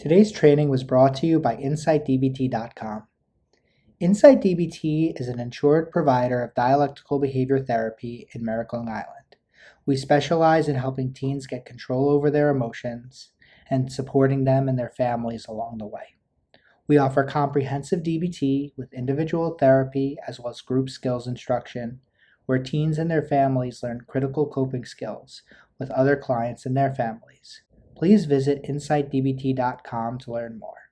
Today's training was brought to you by InsightDBT.com. InsightDBT is an insured provider of dialectical behavior therapy in Merrick, Long Island. We specialize in helping teens get control over their emotions and supporting them and their families along the way. We offer comprehensive DBT with individual therapy as well as group skills instruction, where teens and their families learn critical coping skills with other clients and their families. Please visit InsightDBT.com to learn more.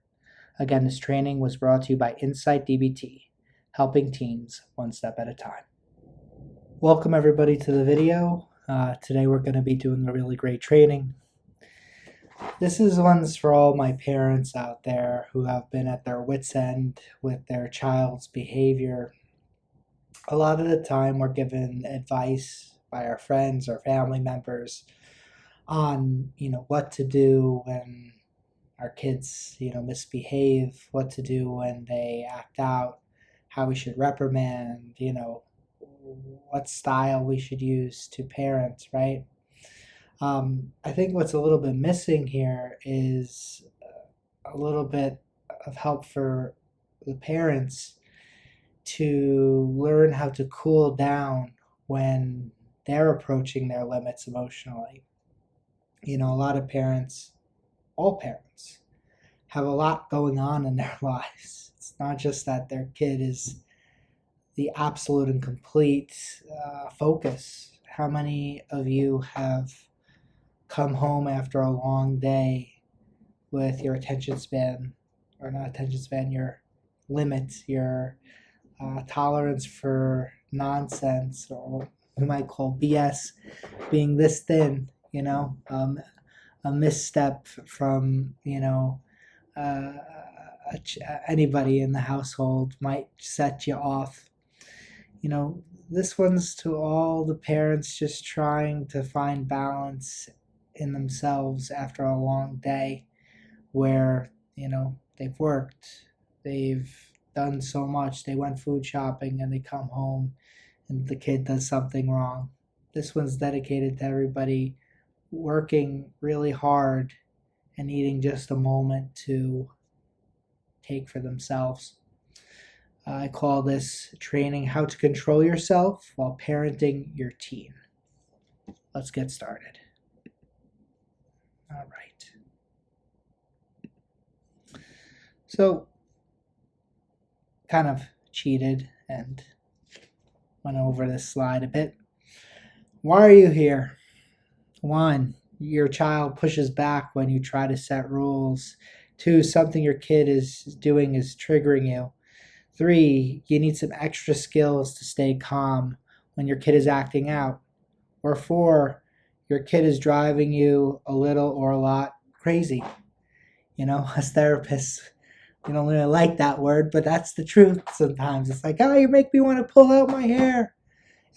Again, this training was brought to you by InsightDBT, helping teens one step at a time. Welcome everybody to the video. Today we're going to be doing a really great training. This is one's for all my parents out there who have been at their wits' end with their child's behavior. A lot of the time we're given advice by our friends or family members on, what to do when our kids, misbehave, what to do when they act out, how we should reprimand, what style we should use to parent, right? I think what's a little bit missing here is a little bit of help for the parents to learn how to cool down when they're approaching their limits emotionally. A lot of parents, all parents, have a lot going on in their lives. It's not just that their kid is the absolute and complete focus. How many of you have come home after a long day with your attention span, or not attention span, your limits, your tolerance for nonsense, or we might call BS, being this thin, a misstep from, anybody in the household might set you off. This one's to all the parents just trying to find balance in themselves after a long day where, they've worked, they've done so much, they went food shopping and they come home and the kid does something wrong. This one's dedicated to everybody working really hard and needing just a moment to take for themselves. I call this training How to Control Yourself While Parenting Your Teen. Let's get started. All right. So, kind of cheated and went over this slide a bit. Why are you here? 1, your child pushes back when you try to set rules. 2, something your kid is doing is triggering you. 3, you need some extra skills to stay calm when your kid is acting out. Or 4, your kid is driving you a little or a lot crazy. As therapists, we don't really like that word, but that's the truth sometimes. It's like, you make me want to pull out my hair.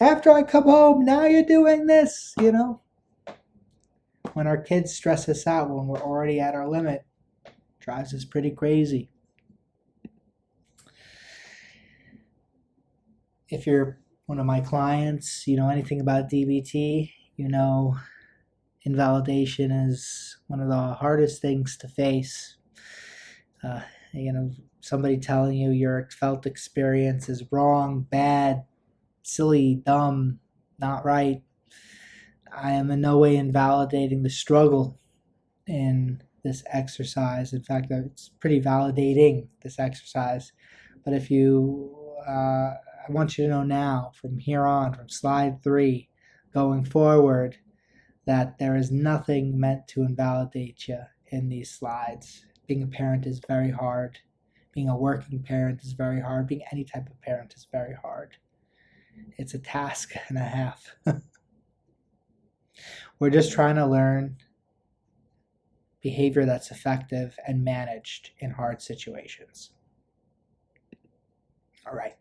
After I come home, now you're doing this, When our kids stress us out when we're already at our limit, drives us pretty crazy. If you're one of my clients, you know anything about DBT, invalidation is one of the hardest things to face. Somebody telling you your felt experience is wrong, bad, silly, dumb, not right. I am in no way invalidating the struggle in this exercise. In fact, it's pretty validating, this exercise. But if I want you to know now, from here on, from slide 3, going forward, that there is nothing meant to invalidate you in these slides. Being a parent is very hard. Being a working parent is very hard. Being any type of parent is very hard. It's a task and a half. We're just trying to learn behavior that's effective and managed in hard situations. All right.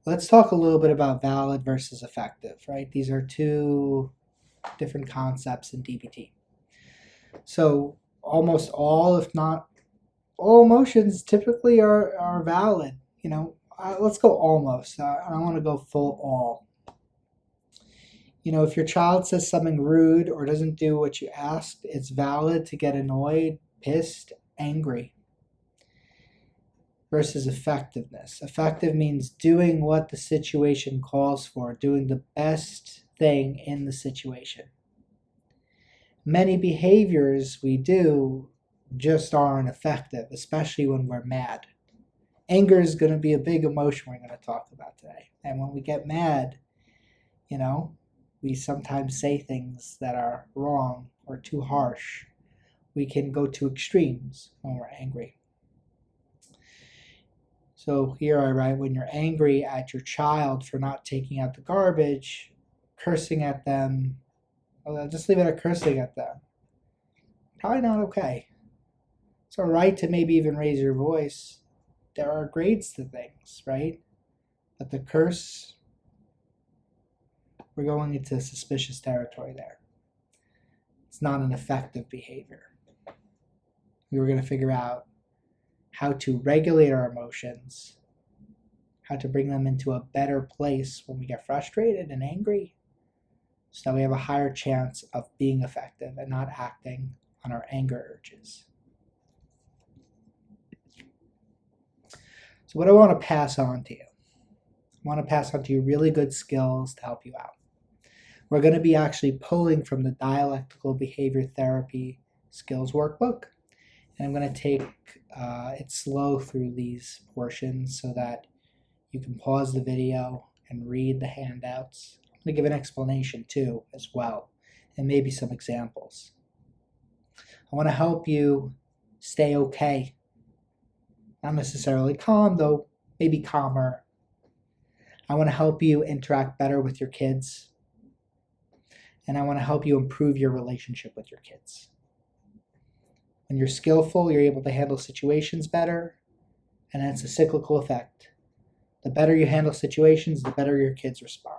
Let's talk a little bit about valid versus effective, right? These are 2 different concepts in DBT. So almost all, if not all, emotions typically are valid. Let's go almost. I don't want to go full all. If your child says something rude or doesn't do what you asked, it's valid to get annoyed pissed, angry, versus effectiveness. Effective means doing what the situation calls for, doing the best thing in the situation. Many behaviors we do just aren't effective, especially when we're mad. Anger is going to be a big emotion we're going to talk about today. And when we get mad, we sometimes say things that are wrong or too harsh. We can go to extremes when we're angry. So here I write, when you're angry at your child for not taking out the garbage, cursing at them, I'll just leave it at cursing at them. Probably not okay. It's all right to maybe even raise your voice. There are grades to things, right? But the curse, we're going into suspicious territory there. It's not an effective behavior. We were going to figure out how to regulate our emotions, how to bring them into a better place when we get frustrated and angry, so that we have a higher chance of being effective and not acting on our anger urges. So what I want to pass on to you, I want to pass on to you really good skills to help you out. We're going to be actually pulling from the Dialectical Behavior Therapy Skills Workbook, and I'm going to take it slow through these portions so that you can pause the video and read the handouts. I'm going to give an explanation too as well, and maybe some examples. I want to help you stay okay. Not necessarily calm, though, maybe calmer. I want to help you interact better with your kids. And I want to help you improve your relationship with your kids. When you're skillful, you're able to handle situations better, and it's a cyclical effect. The better you handle situations, the better your kids respond.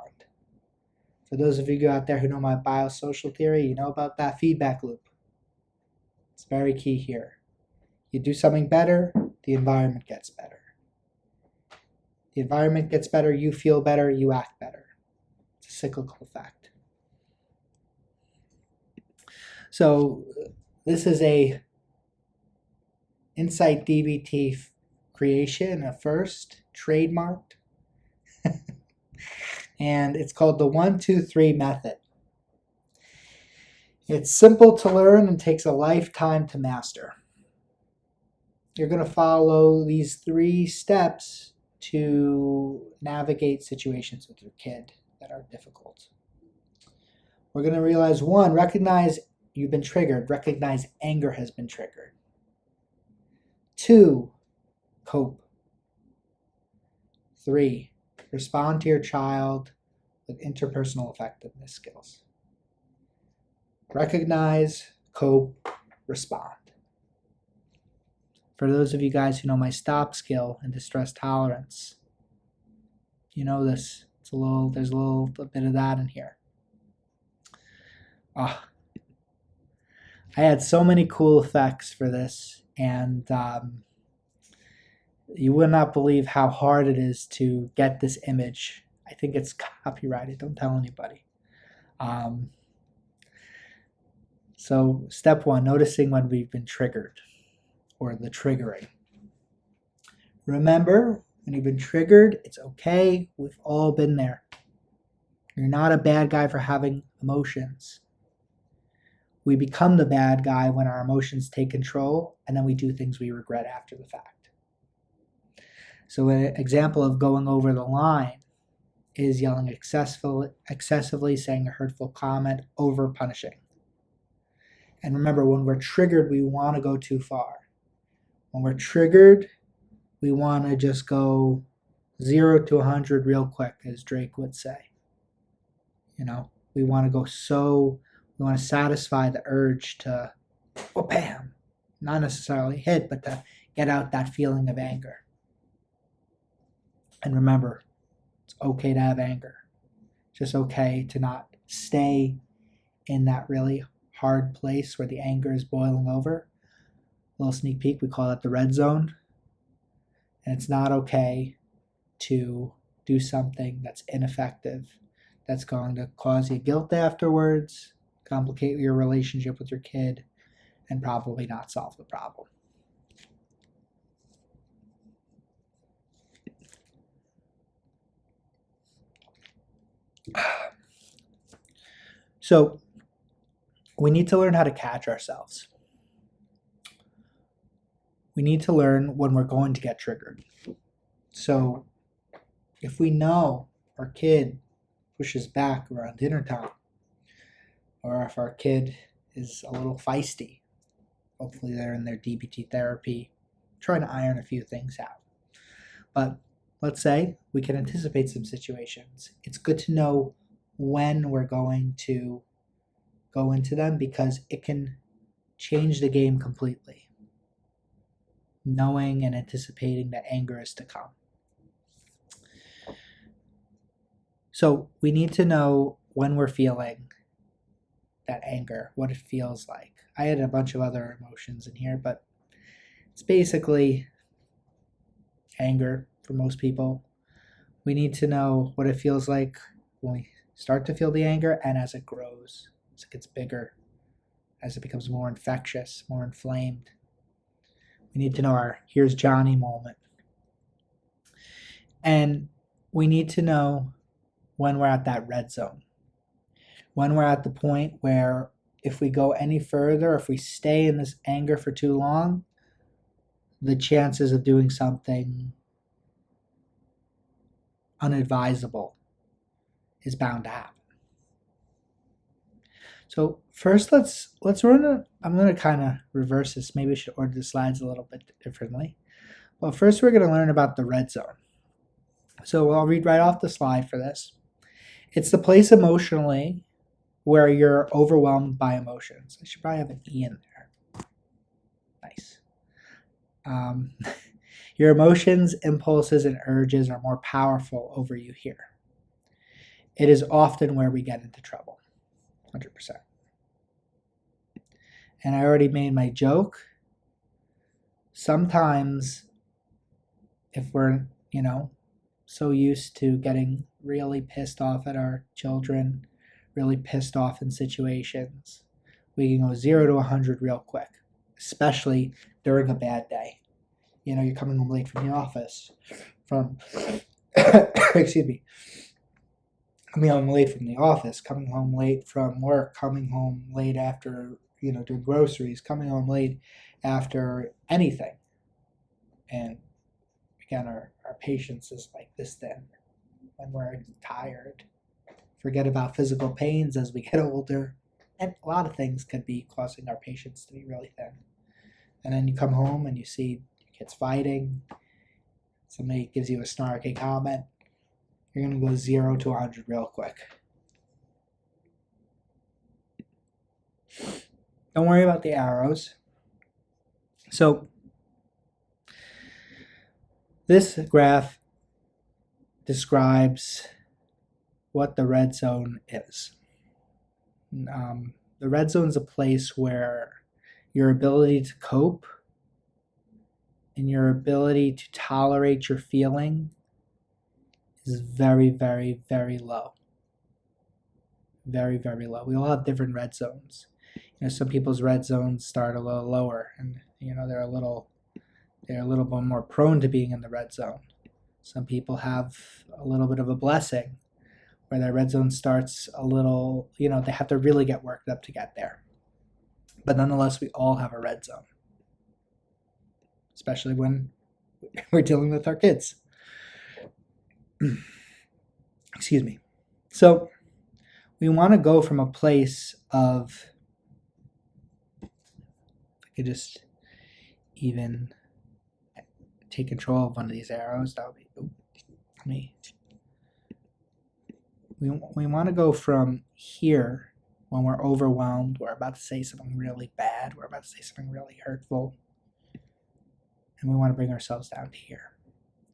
For those of you out there who know my biosocial theory, you know about that feedback loop. It's very key here. You do something better, the environment gets better. The environment gets better, you feel better, you act better. It's a cyclical effect. So this is a InsightDBT creation, a first, trademarked. And it's called the 1-2-3 method. It's simple to learn and takes a lifetime to master. You're going to follow these 3 steps to navigate situations with your kid that are difficult. We're going to realize 1, recognize you've been triggered. Recognize anger has been triggered. 2, cope. 3, respond to your child with interpersonal effectiveness skills. Recognize, cope, respond. For those of you guys who know my stop skill and distress tolerance, you know this. There's a little bit of that in here. I had so many cool effects for this, and you would not believe how hard it is to get this image. I think it's copyrighted. Don't tell anybody. So step 1, noticing when we've been triggered, or the triggering. Remember, when you've been triggered, it's okay. We've all been there. You're not a bad guy for having emotions. We become the bad guy when our emotions take control, and then we do things we regret after the fact. So an example of going over the line is yelling excessively, saying a hurtful comment, over punishing. And remember, when we're triggered, we want to go too far. When we're triggered, we want to just go 0 to 100 real quick, as Drake would say. We want to we want to satisfy the urge to, bam, not necessarily hit, but to get out that feeling of anger. And remember, it's okay to have anger. Just okay to not stay in that really hard place where the anger is boiling over. A little sneak peek, we call it the red zone. And it's not okay to do something that's ineffective, that's going to cause you guilt afterwards, complicate your relationship with your kid, and probably not solve the problem. So we need to learn how to catch ourselves. We need to learn when we're going to get triggered. So if we know our kid pushes back around dinner time, or if our kid is a little feisty, hopefully they're in their DBT therapy, trying to iron a few things out. But let's say we can anticipate some situations. It's good to know when we're going to go into them because it can change the game completely. Knowing and anticipating that anger is to come. So we need to know when we're feeling that anger, what it feels like. I had a bunch of other emotions in here, but it's basically anger for most people. We need to know what it feels like when we start to feel the anger and as it grows, as it gets bigger, as it becomes more infectious, more inflamed. We need to know our here's Johnny moment. And we need to know when we're at that red zone. When we're at the point where if we go any further, if we stay in this anger for too long, the chances of doing something unadvisable is bound to happen. So first let's run I'm going to kind of reverse this. Maybe I should order the slides a little bit differently. Well, first we're going to learn about the red zone. So I'll read right off the slide for this. It's the place emotionally where you're overwhelmed by emotions. I should probably have an E in there. Nice. Your emotions, impulses, and urges are more powerful over you here. It is often where we get into trouble. 100%. And I already made my joke. Sometimes if we're, so used to getting really pissed off at our children, really pissed off in situations, we can go 0 to 100 real quick, especially during a bad day. You're coming home late from the office, excuse me, coming home late from the office, coming home late from work, coming home late after, doing groceries, coming home late after anything. And again, our patience is like this thin when we're tired. Forget about physical pains as we get older. And a lot of things could be causing our patience to be really thin. And then you come home and you see your kids fighting. Somebody gives you a snarky comment. You're going to go 0 to 100 real quick. Don't worry about the arrows. So this graph describes what the red zone is. The red zone is a place where your ability to cope and your ability to tolerate your feeling is very, very, very low. Very, very low. We all have different red zones. Some people's red zones start a little lower, and they're a little bit more prone to being in the red zone. Some people have a little bit of a blessing where their red zone starts a little, they have to really get worked up to get there. But nonetheless, we all have a red zone, especially when we're dealing with our kids. Excuse me. So we want to go from a place of, if I could just even take control of one of these arrows, that would be, we want to go from here when we're overwhelmed, we're about to say something really bad, we're about to say something really hurtful, and we want to bring ourselves down to here.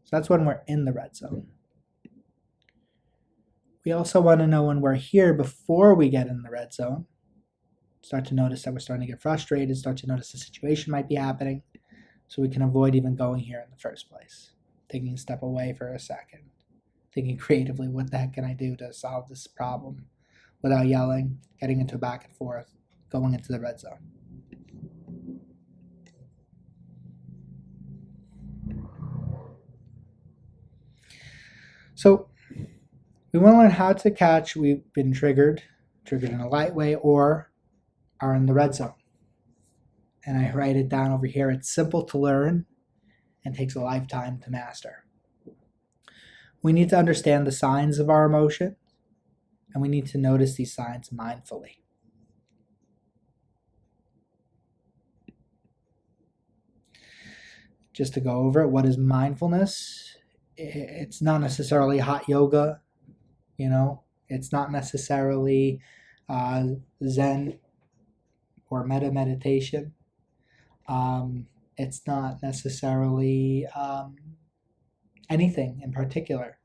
So that's when we're in the red zone. We also want to know when we're here before we get in the red zone. Start to notice that we're starting to get frustrated, start to notice the situation might be happening, so we can avoid even going here in the first place. Taking a step away for a second. Thinking creatively, what the heck can I do to solve this problem without yelling, getting into back and forth, going into the red zone. So we want to learn how to catch we've been triggered in a light way, or are in the red zone. And I write it down over here. It's simple to learn and takes a lifetime to master. We need to understand the signs of our emotion, and we need to notice these signs mindfully. Just to go over it, what is mindfulness? It's not necessarily hot yoga, it's not necessarily Zen or meditation. It's not necessarily anything in particular.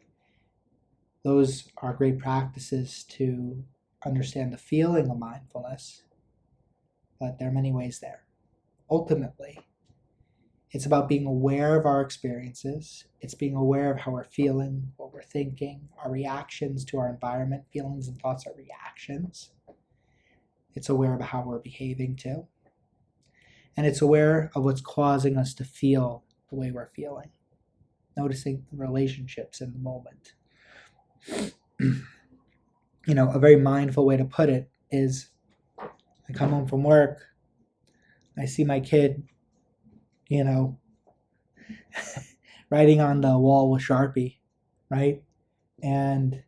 Those are great practices to understand the feeling of mindfulness, but there are many ways there. Ultimately, it's about being aware of our experiences. It's being aware of how we're feeling, what we're thinking, our reactions to our environment. Feelings and thoughts are reactions. It's aware of how we're behaving too. And it's aware of what's causing us to feel the way we're feeling. Noticing the relationships in the moment. A very mindful way to put it is, I come home from work, I see my kid, writing on the wall with Sharpie, right? And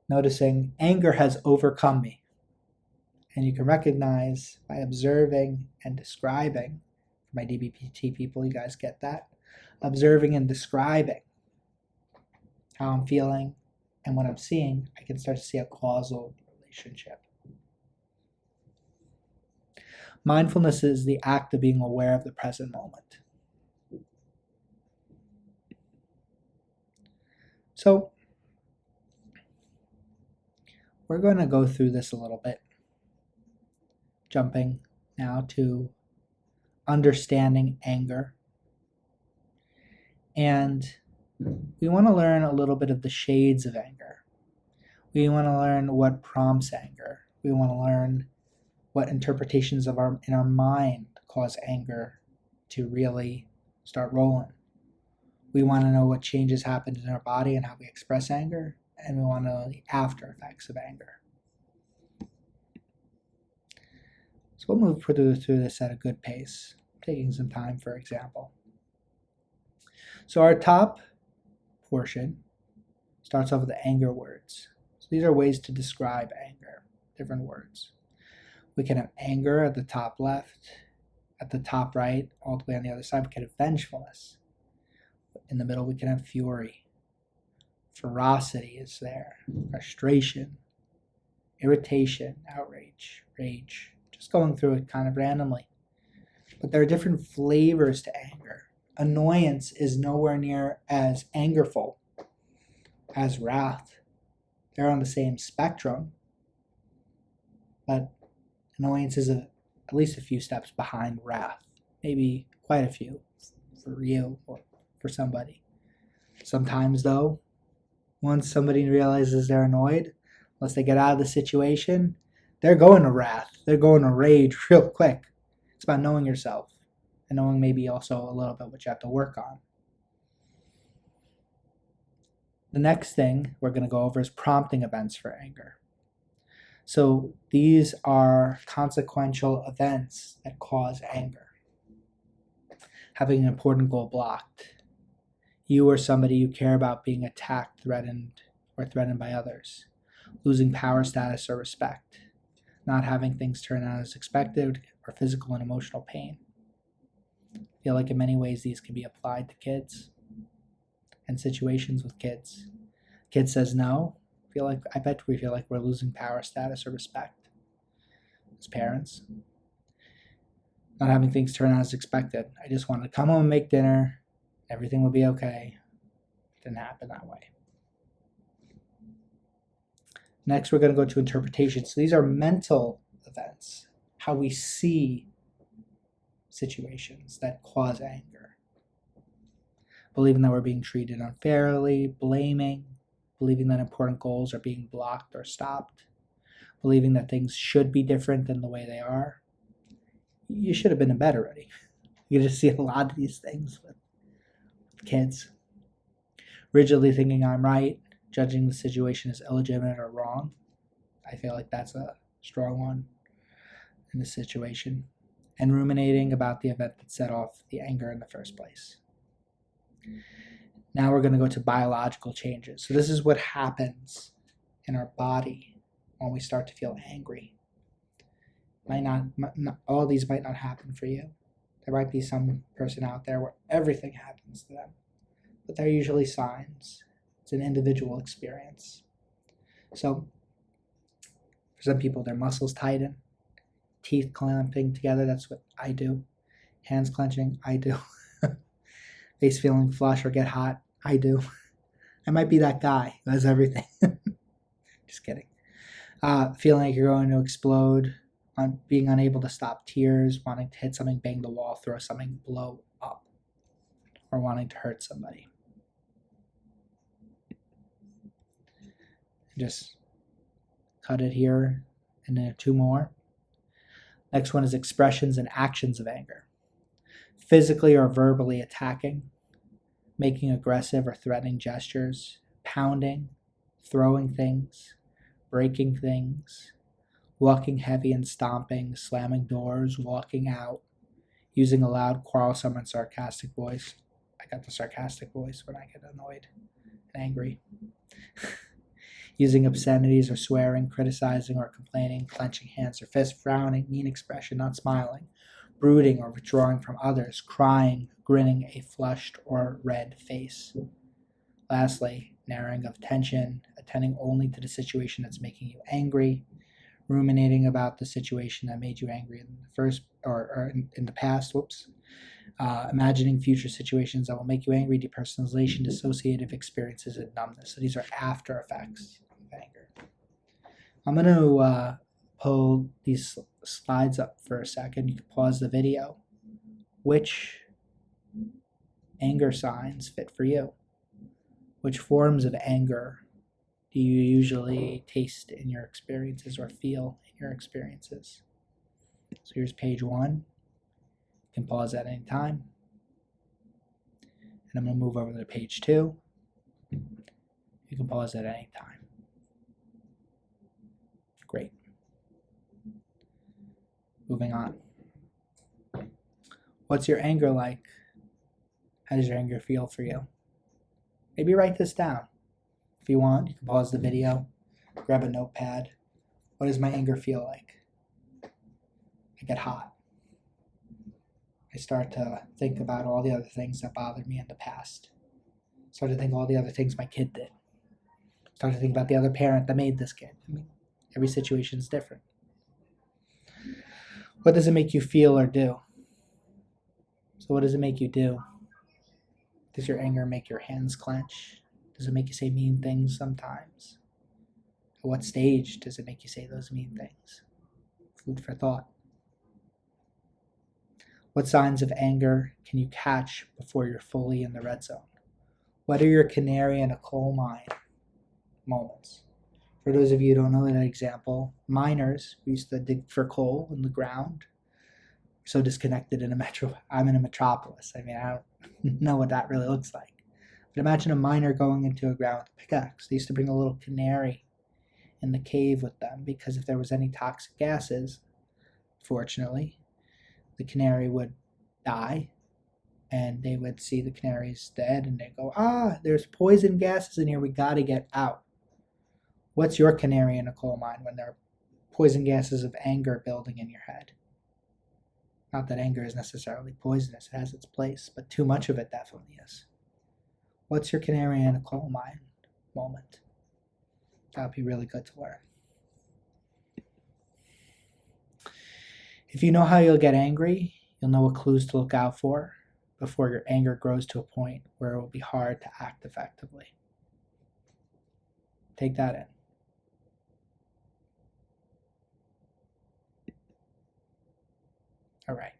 noticing anger has overcome me. And you can recognize by observing and describing. For my DBT people, you guys get that? Observing and describing how I'm feeling and what I'm seeing, I can start to see a causal relationship. Mindfulness is the act of being aware of the present moment. So, we're going to go through this a little bit, jumping now to understanding anger. And we want to learn a little bit of the shades of anger. We want to learn what prompts anger. We want to learn what interpretations in our mind cause anger to really start rolling. We want to know what changes happen in our body and how we express anger, and we want to know the after effects of anger. So we'll move through this at a good pace, taking some time, for example. So our top portion starts off with the anger words. So these are ways to describe anger, different words. We can have anger at the top left, at the top right, all the way on the other side. We can have vengefulness. In the middle, we can have fury. Ferocity is there. Frustration, irritation, outrage, rage. Just going through it kind of randomly. But there are different flavors to anger. Annoyance is nowhere near as angerful as wrath. They're on the same spectrum, but annoyance is at least a few steps behind wrath. Maybe quite a few for you or for somebody. Sometimes, though, once somebody realizes they're annoyed, once they get out of the situation, they're going to wrath. They're going to rage real quick. It's about knowing yourself and knowing maybe also a little bit what you have to work on. The next thing we're going to go over is prompting events for anger. So these are consequential events that cause anger. Having an important goal blocked. You or somebody you care about being attacked, threatened by others. Losing power, status, or respect. Not having things turn out as expected, or physical and emotional pain. I feel like in many ways these can be applied to kids and situations with kids. Kid says no. I bet we feel like we're losing power, status, or respect as parents. Not having things turn out as expected. I just wanted to come home and make dinner. Everything will be okay. Didn't happen that way. Next, we're going to go to interpretation. So these are mental events, how we see situations that cause anger. Believing that we're being treated unfairly, blaming, believing that important goals are being blocked or stopped, believing that things should be different than the way they are. You should have been in bed already. You just see a lot of these things with kids. rigidly thinking I'm right, judging the situation as illegitimate or wrong. I feel like that's a strong one in this situation. And ruminating about the event that set off the anger in the first place. Now we're going to go to biological changes. So this is what happens in our body when we start to feel angry. Might not all these might not happen for you. There might be some person out there where everything happens to them, but they're usually signs. It's an individual experience. So for some people, their muscles tighten, teeth clamping together. That's what I do. Hands clenching. I do. Face feeling flush or get hot. I do. I might be that guy who has everything. Just kidding. Feeling like you're going to explode, on being unable to stop tears, wanting to hit something, bang the wall, throw something, blow up, or wanting to hurt somebody. Just cut it here, and then 2 more. Next one is expressions and actions of anger. Physically or verbally attacking, making aggressive or threatening gestures, pounding, throwing things, breaking things, walking heavy and stomping, slamming doors, walking out, using a loud, quarrelsome, and sarcastic voice. I got the sarcastic voice when I get annoyed and angry. Using obscenities or swearing, criticizing or complaining, clenching hands or fists, frowning, mean expression, not smiling, brooding or withdrawing from others, crying, grinning a flushed or red face. Lastly, narrowing of tension, attending only to the situation that's making you angry, ruminating about the situation that made you angry in the first or in the past. Imagining future situations that will make you angry, depersonalization, dissociative experiences, and numbness. So these are after effects of anger. I'm going to pull these slides up for a second. You can pause the video. Which anger signs fit for you? Which forms of anger do you usually taste in your experiences or feel in your experiences? So here's page 1. You can pause at any time. And I'm going to move over to page 2. You can pause at any time. Great. Moving on. What's your anger like? How does your anger feel for you? Maybe write this down. If you want, you can pause the video, grab a notepad. What does my anger feel like? I get hot. I start to think about all the other things that bothered me in the past. Start to think all the other things my kid did. Start to think about the other parent that made this kid. I mean, every situation is different. What does it make you feel or do? So what does it make you do? Does your anger make your hands clench? Does it make you say mean things sometimes? At what stage does it make you say those mean things? Food for thought. What signs of anger can you catch before you're fully in the red zone? What are your canary in a coal mine moments? For those of you who don't know that example, miners who used to dig for coal in the ground, so disconnected in a metro. I'm in a metropolis. I mean, I don't know what that really looks like. But imagine a miner going into a ground with a pickaxe. They used to bring a little canary in the cave with them because if there was any toxic gases, fortunately, the canary would die and they would see the canaries dead and they go, there's poison gases in here. We got to get out. What's your canary in a coal mine when there are poison gases of anger building in your head? Not that anger is necessarily poisonous. It has its place, but too much of it definitely is. What's your canary in a coal mine moment? That would be really good to learn. If you know how you'll get angry, you'll know what clues to look out for before your anger grows to a point where it will be hard to act effectively. Take that in. All right.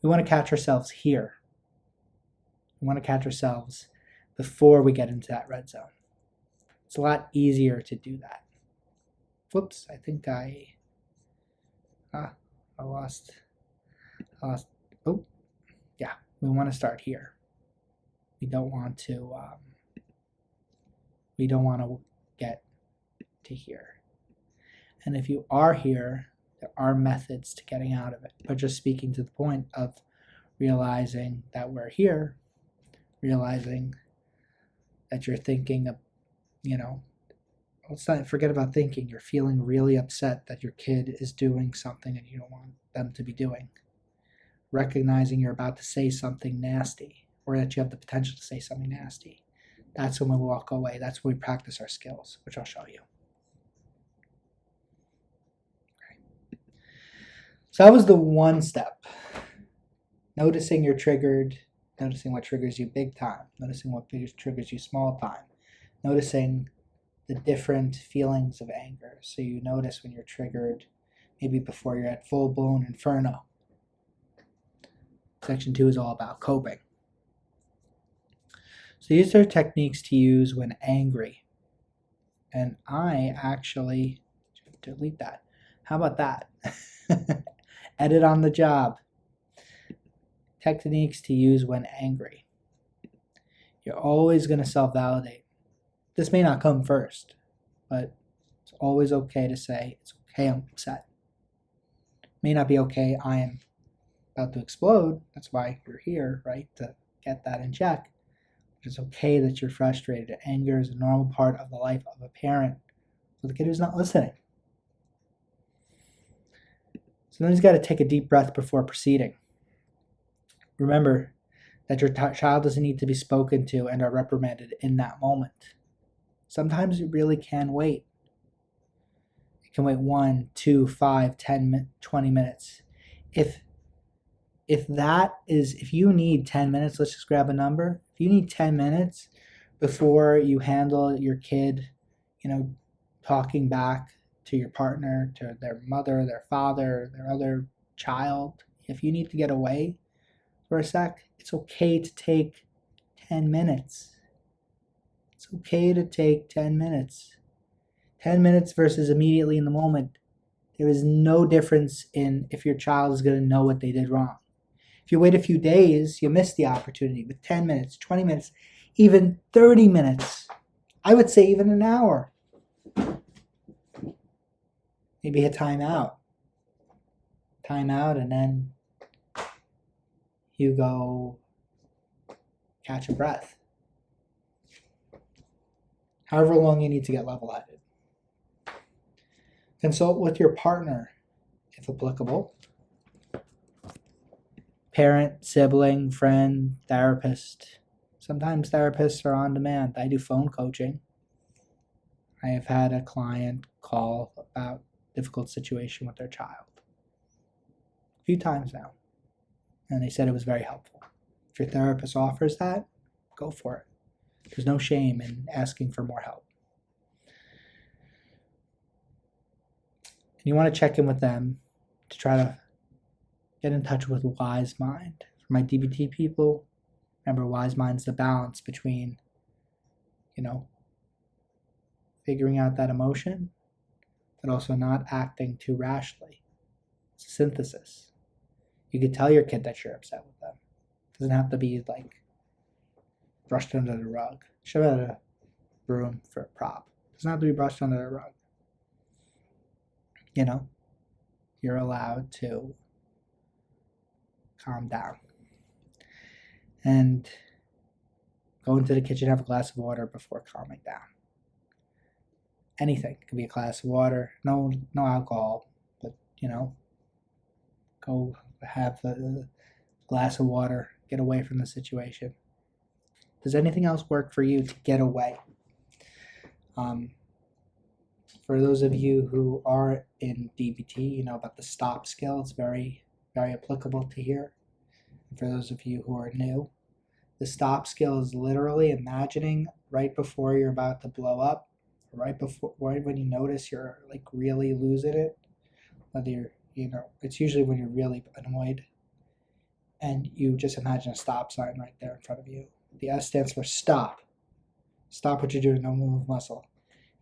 We want to catch ourselves here. We want to catch ourselves before we get into that red zone. It's a lot easier to do that. Whoops, I think I lost. Oh, yeah, we want to start here. We don't want to get to here. And if you are here, there are methods to getting out of it. But just speaking to the point of realizing that we're here, realizing that you're thinking of, let's not forget about thinking. You're feeling really upset that your kid is doing something that you don't want them to be doing. Recognizing you're about to say something nasty, or that you have the potential to say something nasty. That's when we walk away. That's when we practice our skills, which I'll show you. Okay. So that was the one step. Noticing you're triggered, noticing what triggers you big time, noticing what triggers you small time, noticing the different feelings of anger. So you notice when you're triggered, maybe before you're at full-blown inferno. Section 2 is all about coping. So these are techniques to use when angry. And I actually, delete that. How about that? Edit on the job. Techniques to use when angry. You're always going to self-validate. This may not come first, but it's always okay to say, it's okay, I'm upset. It may not be okay, I am about to explode. That's why you're here, right? To get that in check. It's okay that you're frustrated. Anger is a normal part of the life of a parent for the kid who's not listening. So then he's got to take a deep breath before proceeding. Remember that your child doesn't need to be spoken to and are reprimanded in that moment. Sometimes it really can wait. It can wait 1, 2, 5, 10, 20 minutes. If you need 10 minutes, let's just grab a number. If you need 10 minutes before you handle your kid, talking back to your partner, to their mother, their father, their other child, if you need to get away for a sec, it's okay to take 10 minutes. It's okay to take 10 minutes. 10 minutes versus immediately in the moment. There is no difference in if your child is going to know what they did wrong. If you wait a few days, you miss the opportunity. With 10 minutes, 20 minutes, even 30 minutes, I would say even an hour. Maybe a timeout. And then you go catch a breath. However long you need to get level-headed. Consult with your partner, if applicable. Parent, sibling, friend, therapist. Sometimes therapists are on demand. I do phone coaching. I have had a client call about a difficult situation with their child a few times now, and they said it was very helpful. If your therapist offers that, go for it. There's no shame in asking for more help. And you want to check in with them to try to get in touch with wise mind. For my DBT people, remember, wise mind's the balance between, figuring out that emotion, but also not acting too rashly. It's a synthesis. You could tell your kid that you're upset with them. It doesn't have to be like brushed under the rug. Shove out a broom for a prop. It doesn't have to be brushed under the rug. You're allowed to calm down and go into the kitchen, have a glass of water before calming down. Anything. It could be a glass of water, no alcohol, but go have a glass of water, get away from the situation. Does anything else work for you to get away? For those of you who are in DBT, you know about the stop skill. It's very, very applicable to here. And for those of you who are new, the stop skill is literally imagining right before you're about to blow up, right when you notice you're like really losing it, whether you're, it's usually when you're really annoyed, and you just imagine a stop sign right there in front of you. The S stands for stop. Stop what you're doing, don't move muscle.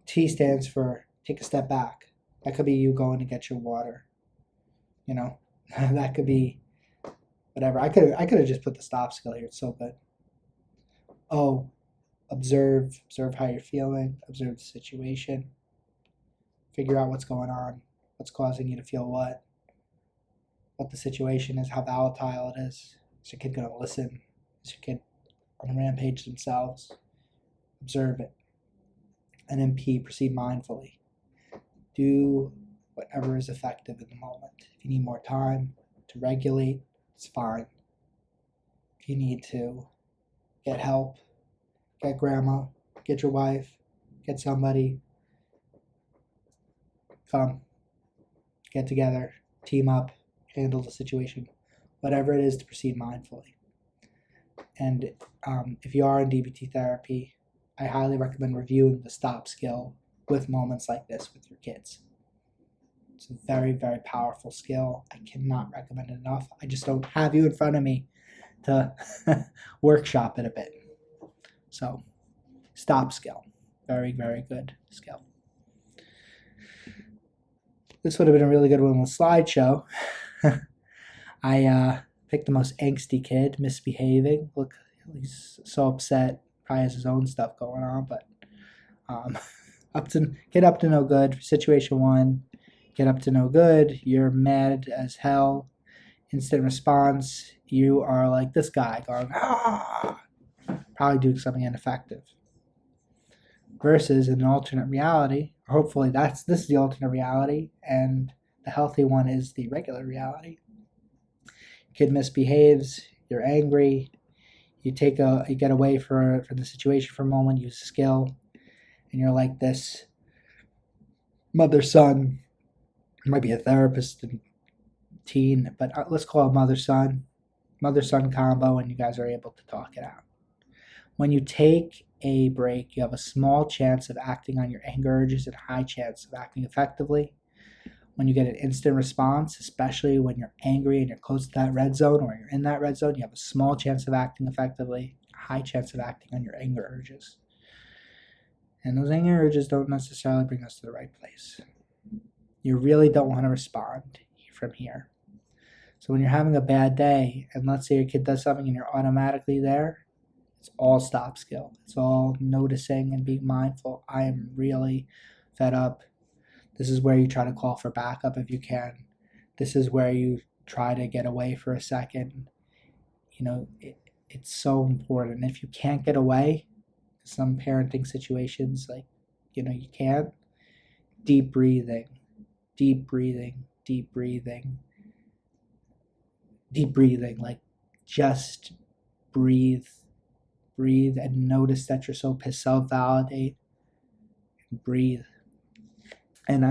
T stands for take a step back. That could be you going to get your water. That could be whatever. I could have just put the stop skill here. It's so good. observe how you're feeling, observe the situation, figure out what's going on, what's causing you to feel what the situation is, how volatile it is. Is your kid going to listen? Is your kid on a rampage themselves? Observe it. And then P, proceed mindfully. Do whatever is effective in the moment. If you need more time to regulate, it's fine. If you need to get help, get grandma, get your wife, get somebody, come, get together, team up, handle the situation, whatever it is to proceed mindfully. And if you are in DBT therapy, I highly recommend reviewing the stop skill with moments like this with your kids. It's a very, very powerful skill. I cannot recommend it enough. I just don't have you in front of me to workshop it a bit. So, stop skill. Very, very good skill. This would have been a really good one on the slideshow. I picked the most angsty kid, misbehaving. Look, he's so upset. Probably has his own stuff going on, but get up to no good. Situation 1, get up to no good. You're mad as hell. Instant response, you are like this guy going, ah! Probably doing something ineffective. Versus in an alternate reality, hopefully this is the alternate reality, and the healthy one is the regular reality. Kid misbehaves, you're angry, you get away for the situation for a moment, use skill, and you're like this mother-son, might be a therapist and teen, but let's call it mother-son combo, and you guys are able to talk it out. When you take a break, you have a small chance of acting on your anger urges and a high chance of acting effectively. When you get an instant response, especially when you're angry and you're close to that red zone or you're in that red zone, you have a small chance of acting effectively, a high chance of acting on your anger urges. And those anger urges don't necessarily bring us to the right place. You really don't want to respond from here. So when you're having a bad day, and let's say your kid does something and you're automatically there, it's all stop skill. It's all noticing and being mindful. I am really fed up. This is where you try to call for backup if you can. This is where you try to get away for a second. It's so important. If you can't get away, some parenting situations, you can't, deep breathing, just breathe and notice that you're so pissed, self-validate, and breathe. And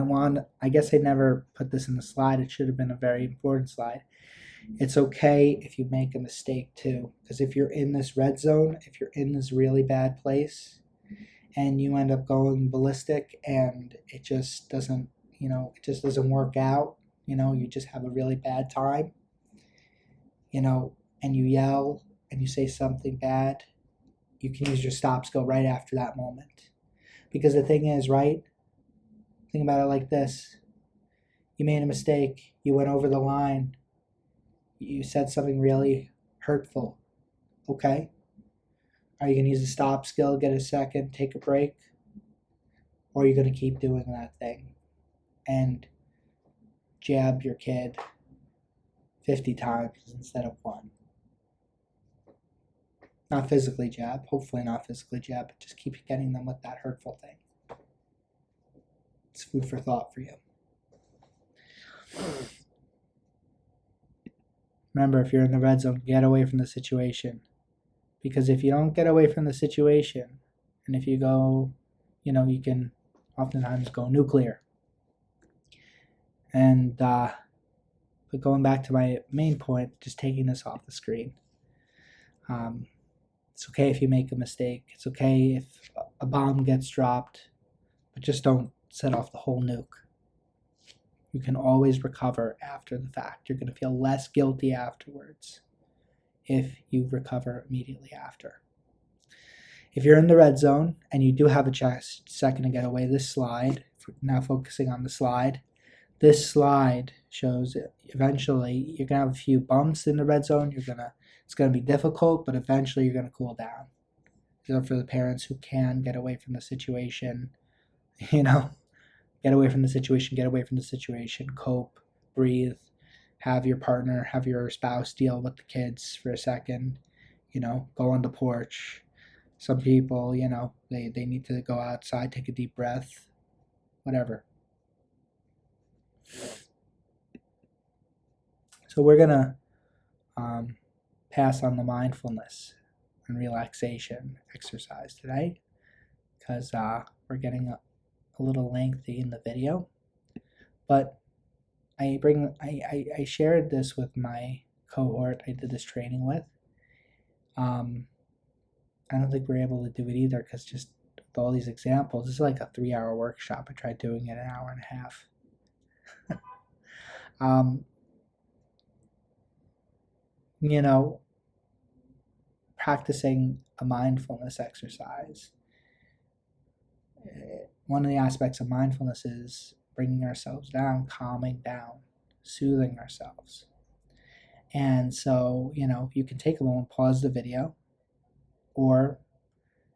I guess I never put this in the slide. It should have been a very important slide. It's okay if you make a mistake too, because if you're in this red zone, if you're in this really bad place and you end up going ballistic and it just doesn't work out, you just have a really bad time, and you yell and you say something bad, you can use your stop skill right after that moment. Because the thing is, right? Think about it like this. You made a mistake. You went over the line. You said something really hurtful. Okay? Are you going to use the stop skill, get a second, take a break? Or are you going to keep doing that thing and jab your kid 50 times instead of 1? Not physically jab, hopefully not physically jab, but just keep getting them with that hurtful thing. It's food for thought for you. Remember, if you're in the red zone, get away from the situation. Because if you don't get away from the situation, and if you go, you can oftentimes go nuclear. And, but going back to my main point, just taking this off the screen. It's okay if you make a mistake. It's okay if a bomb gets dropped, but just don't set off the whole nuke. You can always recover after the fact. You're going to feel less guilty afterwards if you recover immediately after. If you're in the red zone and you do have a second to get away, this slide, now focusing on the slide, this slide shows eventually you're going to have a few bumps in the red zone. It's going to be difficult, but eventually you're going to cool down. These are for the parents who can get away from the situation, get away from the situation, cope, breathe, have your partner, have your spouse deal with the kids for a second, go on the porch. Some people, they need to go outside, take a deep breath, whatever. So we're going to pass on the mindfulness and relaxation exercise today because we're getting a little lengthy in the video. But I shared this with my cohort I did this training with. I don't think we're able to do it either because just with all these examples, this is like a 3-hour workshop. I tried doing it an hour and a half. Practicing a mindfulness exercise. One of the aspects of mindfulness is bringing ourselves down, calming down, soothing ourselves. And so, you can take a moment, pause the video, or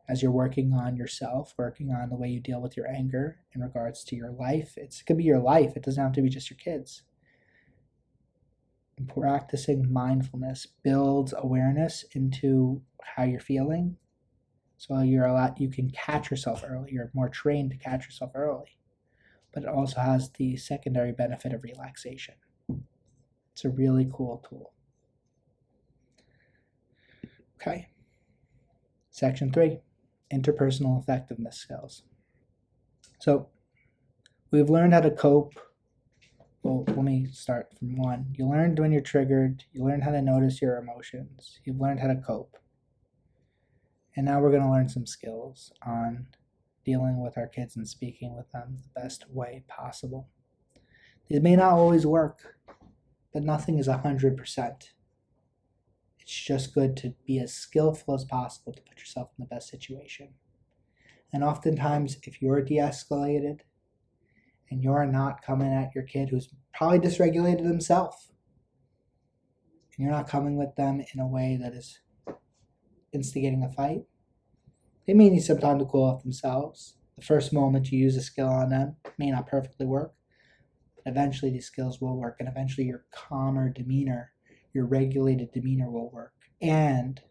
as you're working on yourself, working on the way you deal with your anger in regards to your life. It could be your life. It doesn't have to be just your kids. And practicing mindfulness builds awareness into how you're feeling. So you can catch yourself early. You're more trained to catch yourself early. But it also has the secondary benefit of relaxation. It's a really cool tool. Okay. Section 3, interpersonal effectiveness skills. So we've learned how to cope. Well, let me start from 1. You learned when you're triggered. You learned how to notice your emotions. You've learned how to cope. And now we're going to learn some skills on dealing with our kids and speaking with them the best way possible. These may not always work, but nothing is 100%. It's just good to be as skillful as possible to put yourself in the best situation. And oftentimes, if you're de-escalated and you're not coming at your kid who's probably dysregulated himself, and you're not coming with them in a way that is instigating a fight, they may need some time to cool off themselves. The first moment you use a skill on them may not perfectly work, but eventually these skills will work, and eventually your calmer demeanor, your regulated demeanor will work. And,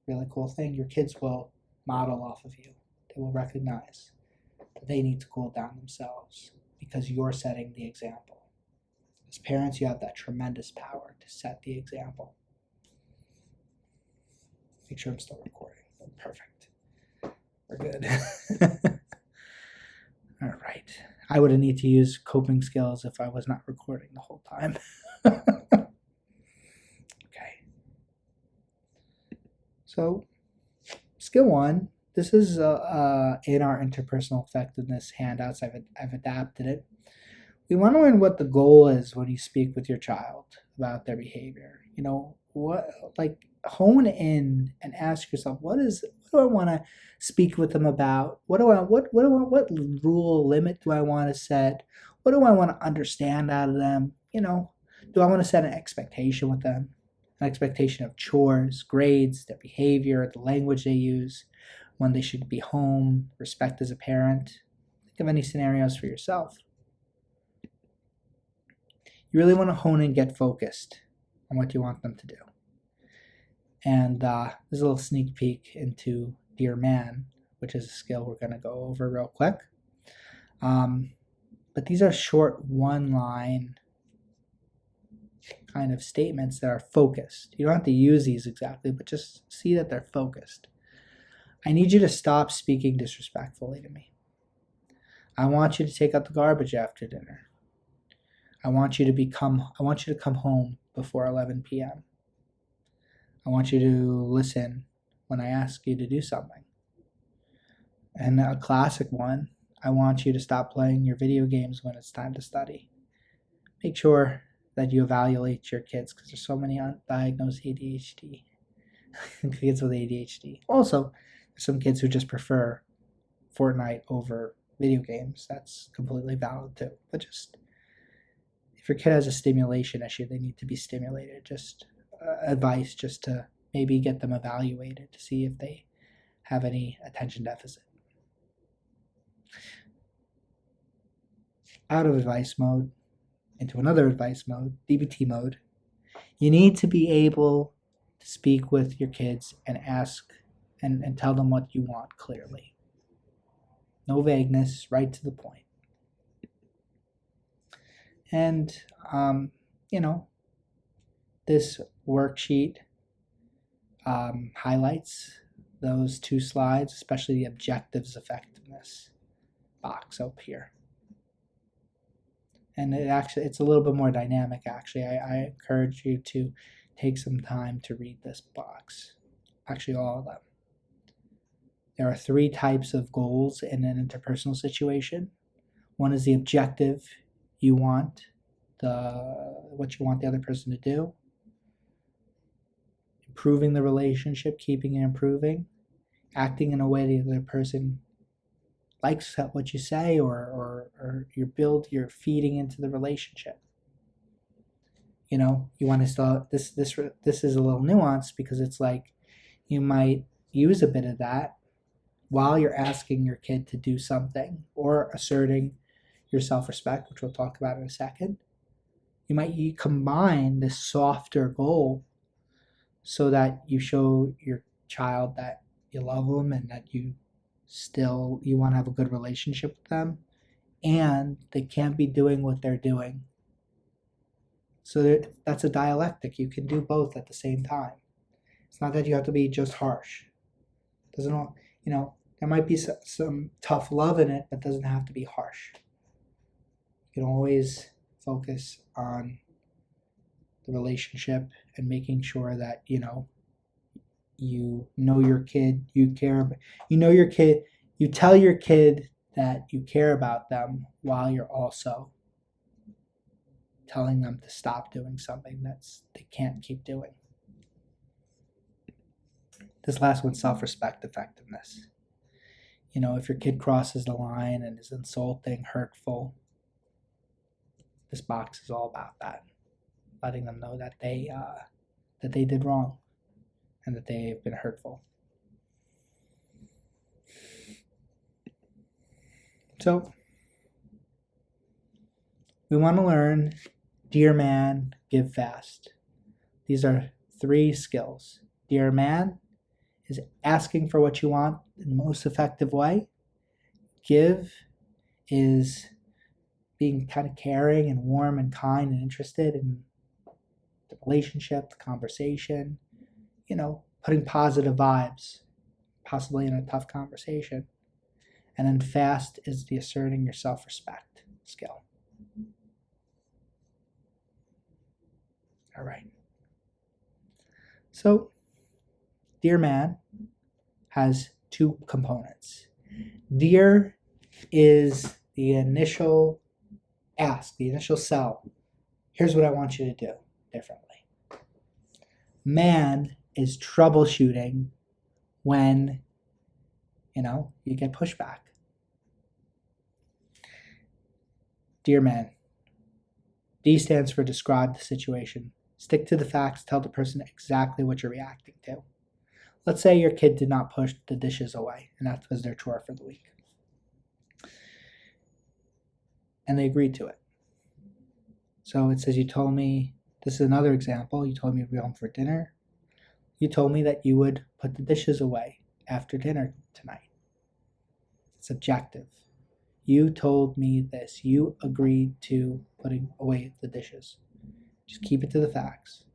really cool thing, your kids will model off of you. They will recognize that they need to cool down themselves because you're setting the example. As parents, you have that tremendous power to set the example. Make sure I'm still recording. Perfect. We're good. All right. I would need to use coping skills if I was not recording the whole time. Okay. So, skill 1. This is in our interpersonal effectiveness handouts. I've adapted it. We want to learn what the goal is when you speak with your child about their behavior. Hone in and ask yourself, what do I want to speak with them about? What rule limit do I want to set? What do I want to understand out of them? Do I want to set an expectation with them? An expectation of chores, grades, their behavior, the language they use, when they should be home, respect as a parent. Think of any scenarios for yourself. You really want to hone in, get focused on what you want them to do. And there's a little sneak peek into Dear Man, which is a skill we're going to go over real quick. But these are short one-line kind of statements that are focused. You don't have to use these exactly, but just see that they're focused. I need you to stop speaking disrespectfully to me. I want you to take out the garbage after dinner. I want you to come home before 11 p.m. I want you to listen when I ask you to do something. And a classic one, I want you to stop playing your video games when it's time to study. Make sure that you evaluate your kids because there's so many undiagnosed ADHD. Kids with ADHD. Also, there's some kids who just prefer Fortnite over video games. That's completely valid too. But just, if your kid has a stimulation issue, they need to be stimulated. Just advice just to maybe get them evaluated to see if they have any attention deficit. Out of advice mode, into another advice mode, DBT mode, you need to be able to speak with your kids and ask and tell them what you want clearly. No vagueness, right to the point. And, this worksheet highlights those 2 slides, especially the objectives effectiveness box up here. And it's a little bit more dynamic, actually. I encourage you to take some time to read this box, actually all of them. There are 3 types of goals in an interpersonal situation. One is the objective you want, what you want the other person to do. Improving the relationship, keeping it improving, acting in a way that the other person likes what you say, or you're feeding into the relationship. You want to still, this is a little nuanced, because it's like you might use a bit of that while you're asking your kid to do something or asserting your self-respect, which we'll talk about in a second. You might combine this softer goal so that you show your child that you love them and that you want to have a good relationship with them, and they can't be doing what they're doing. So that's a dialectic. You can do both at the same time. It's not that you have to be just harsh. There might be some tough love in it, but it doesn't have to be harsh. You can always focus on the relationship and making sure that you know your kid, you tell your kid that you care about them, while you're also telling them to stop doing something they can't keep doing. This last one, self-respect effectiveness. If your kid crosses the line and is insulting, hurtful, this box is all about that. Letting them know that they did wrong and that they've been hurtful. So we want to learn Dear Man, Give Fast. These are 3 skills. Dear Man is asking for what you want in the most effective way. Give is being kind of caring and warm and kind and interested in the relationship, the conversation, putting positive vibes, possibly in a tough conversation. And then fast is the asserting your self-respect skill. All right. So, Dear Man has 2 components. Dear is the initial ask, the initial sell. Here's what I want you to do differently. Man is troubleshooting when, you get pushback. Dear Man. D stands for describe the situation. Stick to the facts, tell the person exactly what you're reacting to. Let's say your kid did not push the dishes away, and that was their chore for the week. And they agreed to it. So it says, you told me, this is another example, you told me to be home for dinner. You told me that you would put the dishes away after dinner tonight. It's objective. You told me this. You agreed to putting away the dishes. Just keep it to the facts.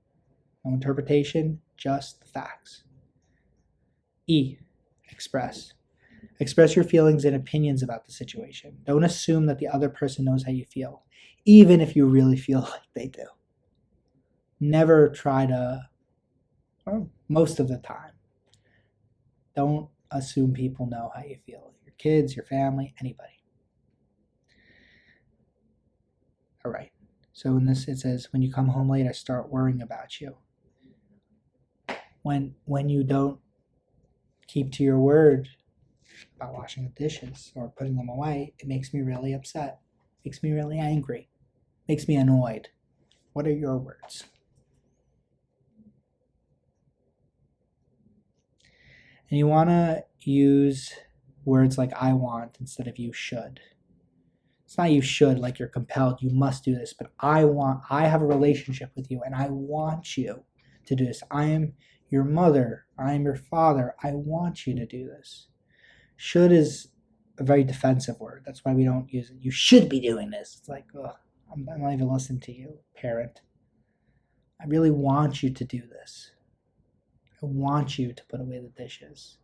No interpretation, just the facts. E, express. Express your feelings and opinions about the situation. Don't assume that the other person knows how you feel, even if you really feel like they do. Never try to, or most of the time, don't assume people know how you feel. Your kids, your family, anybody. All right. So in this, it says, when you come home late, I start worrying about you. When you don't keep to your word about washing the dishes or putting them away, it makes me really upset. Makes me really angry. Makes me annoyed. What are your words? And you want to use words like I want instead of you should. It's not you should, like you're compelled, you must do this, but I have a relationship with you and I want you to do this. I am your mother. I am your father. I want you to do this. Should is a very defensive word. That's why we don't use it. You should be doing this. It's like, ugh, I'm not even listening to you, parent. I really want you to do this. I want you to put away the dishes.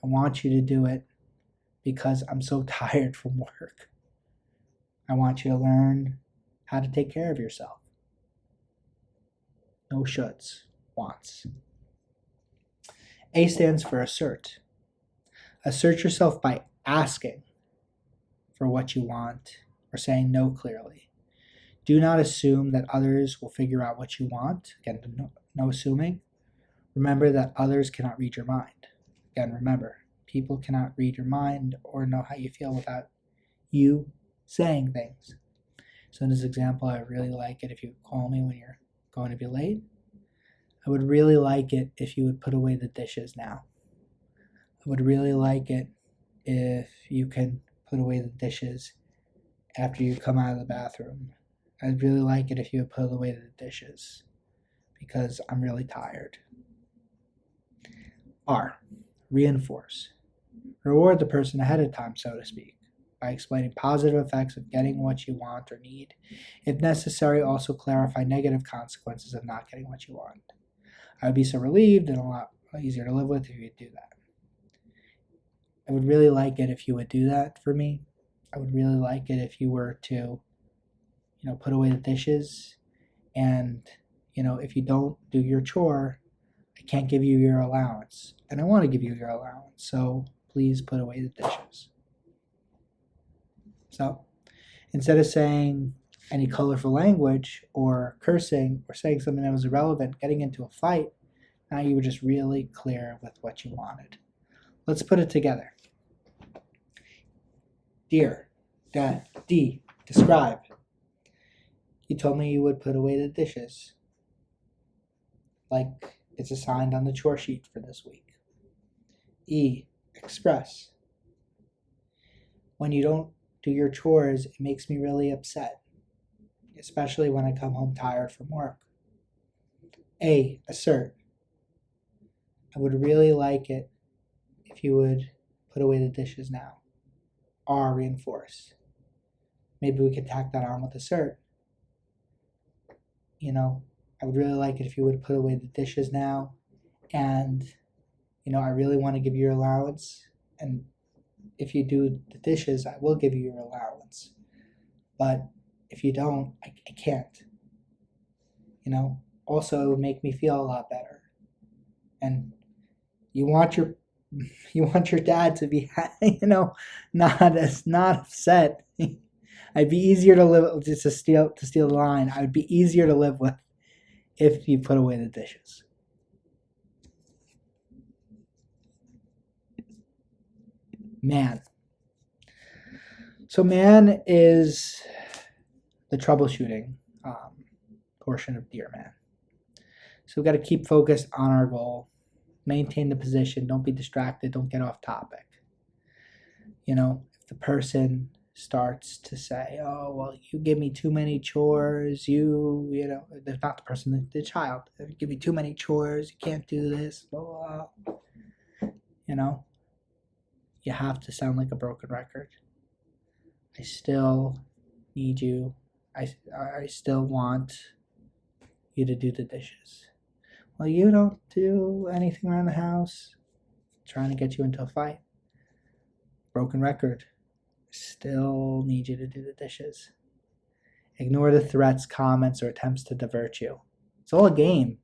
I want you to do it because I'm so tired from work. I want you to learn how to take care of yourself. No shoulds, wants. A stands for assert. Assert yourself by asking for what you want or saying no clearly. Do not assume that others will figure out what you want. Again, no assuming. Remember that others cannot read your mind. Again, remember, people cannot read your mind or know how you feel without you saying things. So in this example, I really like it if you call me when you're going to be late. I would really like it if you would put away the dishes now. I would really like it if you can put away the dishes after you come out of the bathroom. I'd really like it if you would put away the dishes because I'm really tired. R, reinforce. Reward the person ahead of time, so to speak, by explaining positive effects of getting what you want or need. If necessary, also clarify negative consequences of not getting what you want. I would be so relieved and a lot easier to live with if you would do that. I would really like it if you would do that for me. I would really like it if you were to, put away the dishes, and, if you don't do your chore, I can't give you your allowance, and I want to give you your allowance, so please put away the dishes. So instead of saying any colorful language or cursing or saying something that was irrelevant, getting into a fight, now you were just really clear with what you wanted. Let's put it together. Dear Dad, D, describe. You told me you would put away the dishes, like it's assigned on the chore sheet for this week. E, express. When you don't do your chores, it makes me really upset, especially when I come home tired from work. A, assert. I would really like it if you would put away the dishes now. R, reinforce. Maybe we could tack that on with assert. I would really like it if you would put away the dishes now, and, I really want to give you your allowance, and if you do the dishes, I will give you your allowance, but if you don't, I can't. Also, it would make me feel a lot better, and you want your dad to be, not upset. I'd be easier to live, just to steal the line. I would be easier to live with if you put away the dishes. Man. So man is the troubleshooting portion of Dear Man. So we've got to keep focused on our goal, maintain the position, don't be distracted, don't get off topic. If the person starts to say, oh, well, you give me too many chores, there's not the person, the child, you give me too many chores, you can't do this, blah, blah. You have to sound like a broken record. I still need you. I still want you to do the dishes. Well, you don't do anything around the house. I'm trying to get you into a fight. Broken record. Still need you to do the dishes. Ignore the threats, comments, or attempts to divert you. It's all a game.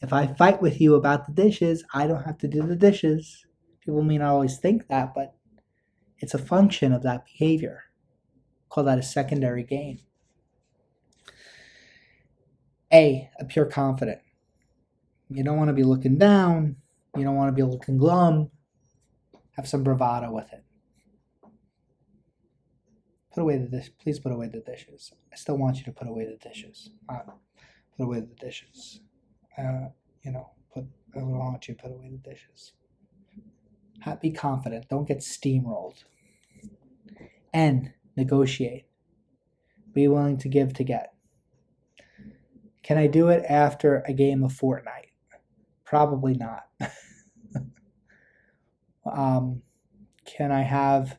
If I fight with you about the dishes, I don't have to do the dishes. People may not always think that, but it's a function of that behavior. Call that a secondary gain. A, appear confident. You don't want to be looking down. You don't want to be looking glum. Have some bravado with it. Please put away the dishes. I still want you to put away the dishes. Put away the dishes. I want you to put away the dishes. Be confident. Don't get steamrolled. N, negotiate. Be willing to give to get. Can I do it after a game of Fortnite? Probably not. Can I have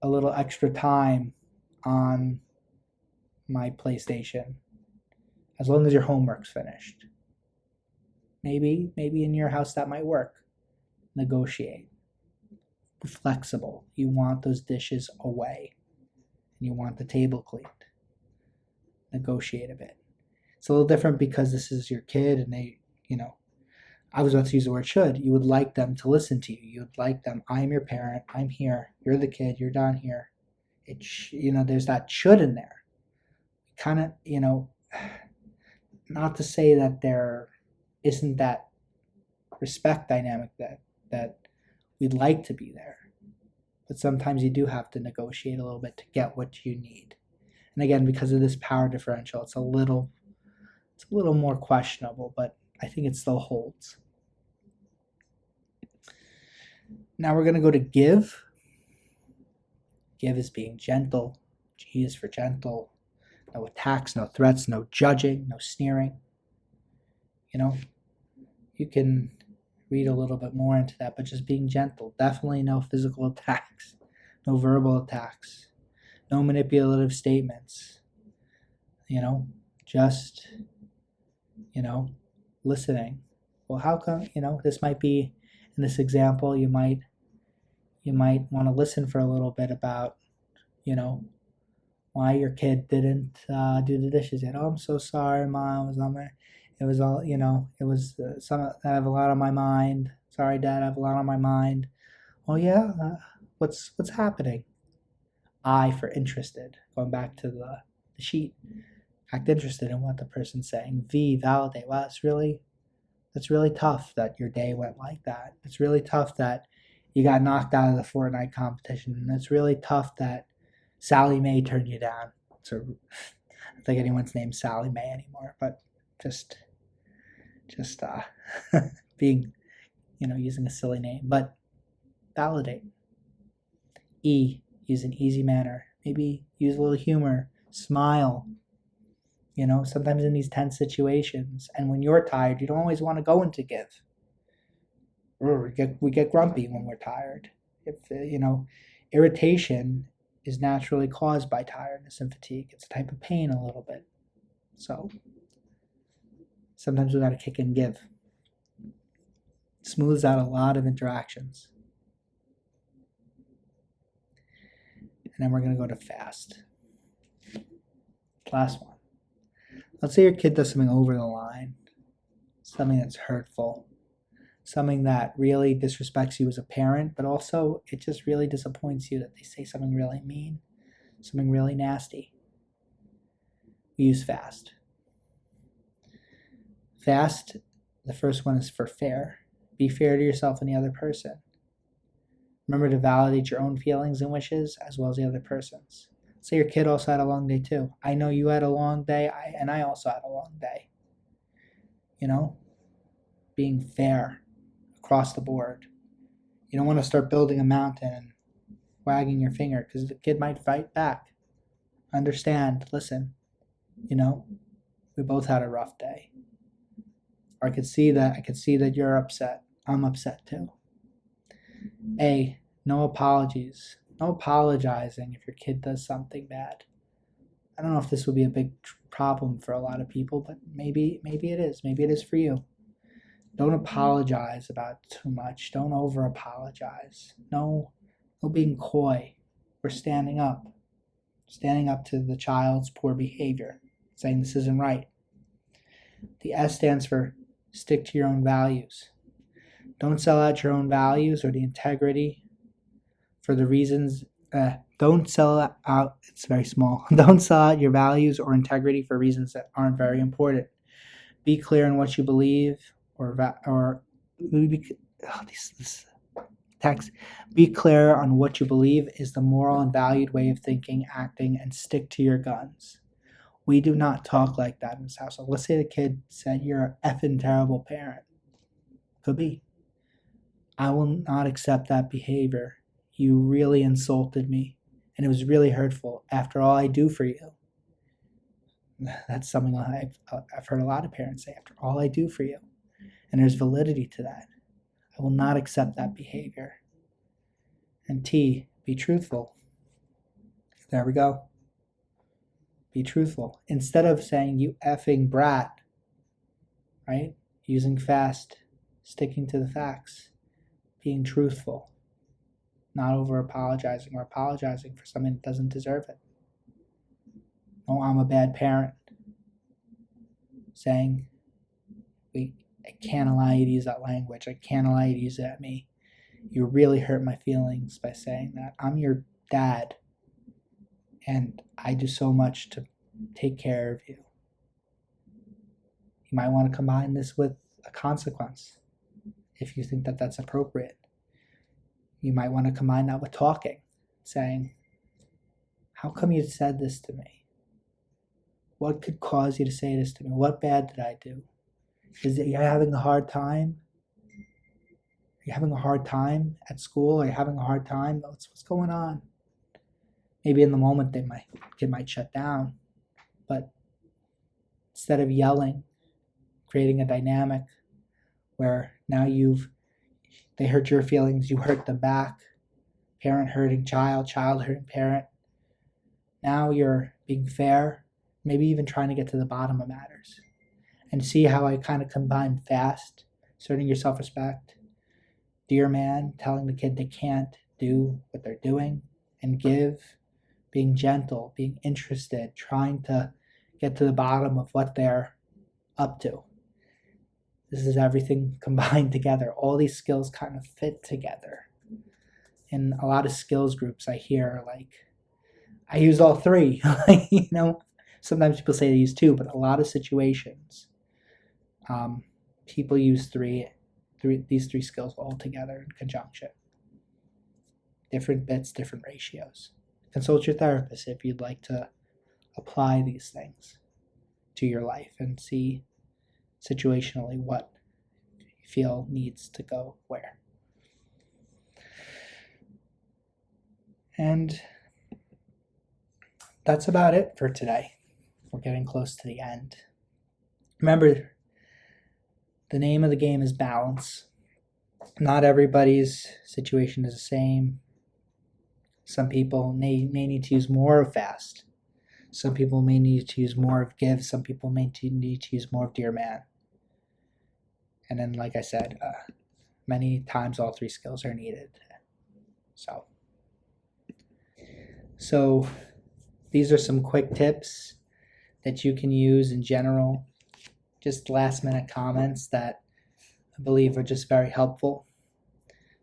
a little extra time on my PlayStation as long as your homework's finished? Maybe in your house that might work. Negotiate. Be flexible. You want those dishes away and you want the table cleaned. Negotiate a bit. It's a little different because this is your kid and they, I was about to use the word should. You would like them to listen to you. You would like them. I'm your parent. I'm here. You're the kid. You're down here. There's that should in there. Kind of, not to say that there isn't that respect dynamic that we'd like to be there. But sometimes you do have to negotiate a little bit to get what you need. And again, because of this power differential, it's a little more questionable, but I think it still holds. Now we're going to go to give. Give is being gentle. G is for gentle. No attacks, no threats, no judging, no sneering. You can read a little bit more into that, but just being gentle. Definitely no physical attacks, no verbal attacks, no manipulative statements. Just, listening. Well, how come, this might be, in this example, you might want to listen for a little bit about, why your kid didn't do the dishes yet. Oh, I'm so sorry, Mom. It was all, it was I have a lot on my mind. Sorry, Dad, I have a lot on my mind. Oh, yeah? What's happening? I for interested. Going back to the sheet. Act interested in what the person's saying. V, validate. Wow, that's really tough that your day went like that. It's really tough that you got knocked out of the Fortnite competition. And it's really tough that Sally Mae turned you down. So I don't think anyone's named Sally Mae anymore, but just being, using a silly name. But validate. E, use an easy manner. Maybe use a little humor. Smile. Sometimes in these tense situations, and when you're tired, you don't always want to go into give. We get grumpy when we're tired. If irritation is naturally caused by tiredness and fatigue. It's a type of pain a little bit. So sometimes we got to kick and give. Smooths out a lot of interactions. And then we're going to go to fast. Last one. Let's say your kid does something over the line, something that's hurtful, something that really disrespects you as a parent, but also it just really disappoints you that they say something really mean, something really nasty. We use fast. Fast, the first one is for fair. Be fair to yourself and the other person. Remember to validate your own feelings and wishes as well as the other person's. Say your kid also had a long day too. I know you had a long day, and I also had a long day. Being fair across the board. You don't want to start building a mountain and wagging your finger because the kid might fight back. Understand, listen, we both had a rough day. Or I could see that you're upset. I'm upset too. A, no apologies. No apologizing if your kid does something bad. I don't know if this would be a big problem for a lot of people, but maybe it is. Maybe it is for you. Don't apologize about too much. Don't over apologize. No being coy. We're standing up to the child's poor behavior, saying this isn't right. The S stands for stick to your own values. Don't sell out your own values or the integrity for the reasons, don't sell out, it's very small. Don't sell out your values or integrity for reasons that aren't very important. Be clear in what you believe this text. Be clear on what you believe is the moral and valued way of thinking, acting, and stick to your guns. We do not talk like that in this household. Let's say the kid said, you're an effing terrible parent. Could be. I will not accept that behavior. You really insulted me, and it was really hurtful after all I do for you. That's something I've heard a lot of parents say, after all I do for you. And there's validity to that. I will not accept that behavior. And T, be truthful. There we go. Be truthful. Instead of saying, you effing brat, right? Using fast, sticking to the facts, being truthful, not over apologizing or apologizing for something that doesn't deserve it. Oh, I'm a bad parent. Saying, I can't allow you to use that language. I can't allow you to use it at me. You really hurt my feelings by saying that. I'm your dad, and I do so much to take care of you. You might want to combine this with a consequence if you think that that's appropriate. You might want to combine that with talking, saying, how come you said this to me? What could cause you to say this to me? What bad did I do? Is it you're having a hard time? Are you having a hard time at school? Are you having a hard time? What's going on? Maybe in the moment kid might shut down, but instead of yelling, creating a dynamic where now they hurt your feelings, you hurt them back, parent hurting child, child hurting parent. Now you're being fair, maybe even trying to get to the bottom of matters. And see how I kind of combine fast, asserting your self-respect, dear man, telling the kid they can't do what they're doing, and give, being gentle, being interested, trying to get to the bottom of what they're up to. This is everything combined together. All these skills kind of fit together. In a lot of skills groups I hear, like, I use all three. Sometimes people say they use two, but a lot of situations, people use these three skills all together in conjunction. Different bits, different ratios. Consult your therapist if you'd like to apply these things to your life and see situationally what you feel needs to go where. And that's about it for today. We're getting close to the end. Remember, the name of the game is balance. Not everybody's situation is the same. Some people may need to use more of fast. Some people may need to use more of give. Some people may need to use more of dear man. And then, like I said, many times all three skills are needed. So these are some quick tips that you can use in general. Just last minute comments that I believe are just very helpful.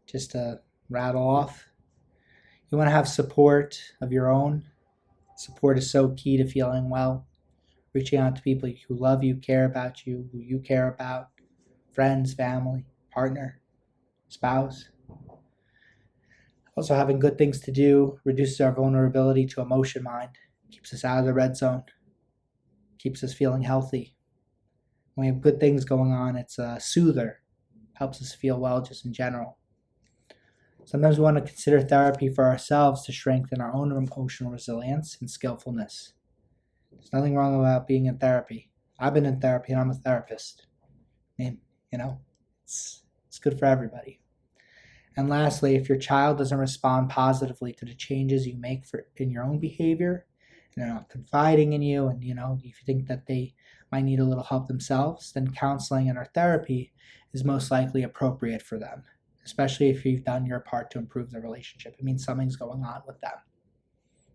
Just to rattle off. You want to have support of your own. Support is so key to feeling well. Reaching out to people who love you, care about you, who you care about. Friends, family, partner, spouse. Also having good things to do reduces our vulnerability to emotion mind. Keeps us out of the red zone. Keeps us feeling healthy. When we have good things going on, it's a soother. Helps us feel well just in general. Sometimes we want to consider therapy for ourselves to strengthen our own emotional resilience and skillfulness. There's nothing wrong about being in therapy. I've been in therapy and I'm a therapist. I mean, it's good for everybody. And lastly, if your child doesn't respond positively to the changes you make in your own behavior, and they're not confiding in you, and if you think that they might need a little help themselves, then counseling and or therapy is most likely appropriate for them. Especially if you've done your part to improve the relationship. It means something's going on with them.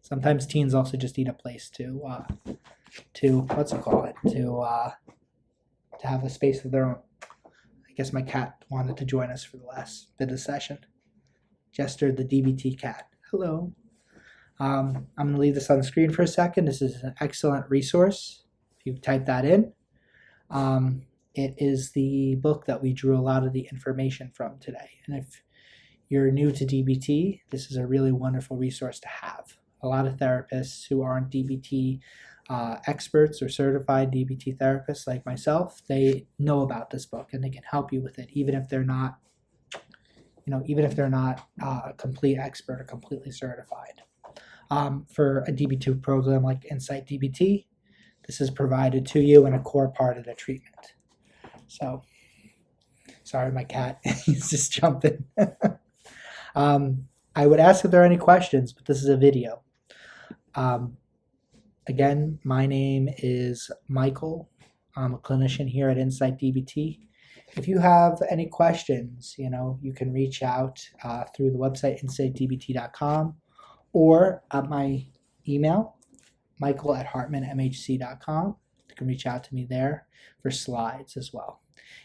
Sometimes teens also just need a place to have a space of their own. I guess my cat wanted to join us for the last bit of the session. Jester, the DBT cat. Hello. I'm going to leave this on the screen for a second. This is an excellent resource. If you type that in. It is the book that we drew a lot of the information from today. And if you're new to DBT, this is a really wonderful resource to have. A lot of therapists who aren't DBT experts or certified DBT therapists like myself, they know about this book and they can help you with it, even if they're not even if they're not a complete expert or completely certified. For a DB2 program like InsightDBT, this is provided to you and a core part of the treatment. So, sorry, my cat, he's just jumping. I would ask if there are any questions, but this is a video. Again, my name is Michael. I'm a clinician here at InsightDBT. If you have any questions, you can reach out through the website InsightDBT.com or at my email, michael@hartmanmhc.com. You can reach out to me there for slides as well.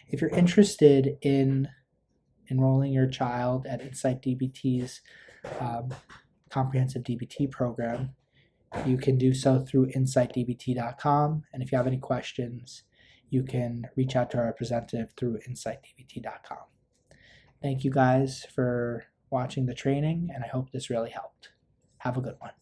If you're interested in enrolling your child at InsightDBT's comprehensive DBT program, you can do so through InsightDBT.com. And if you have any questions, you can reach out to our representative through InsightDBT.com. Thank you guys for watching the training, and I hope this really helped. Have a good one.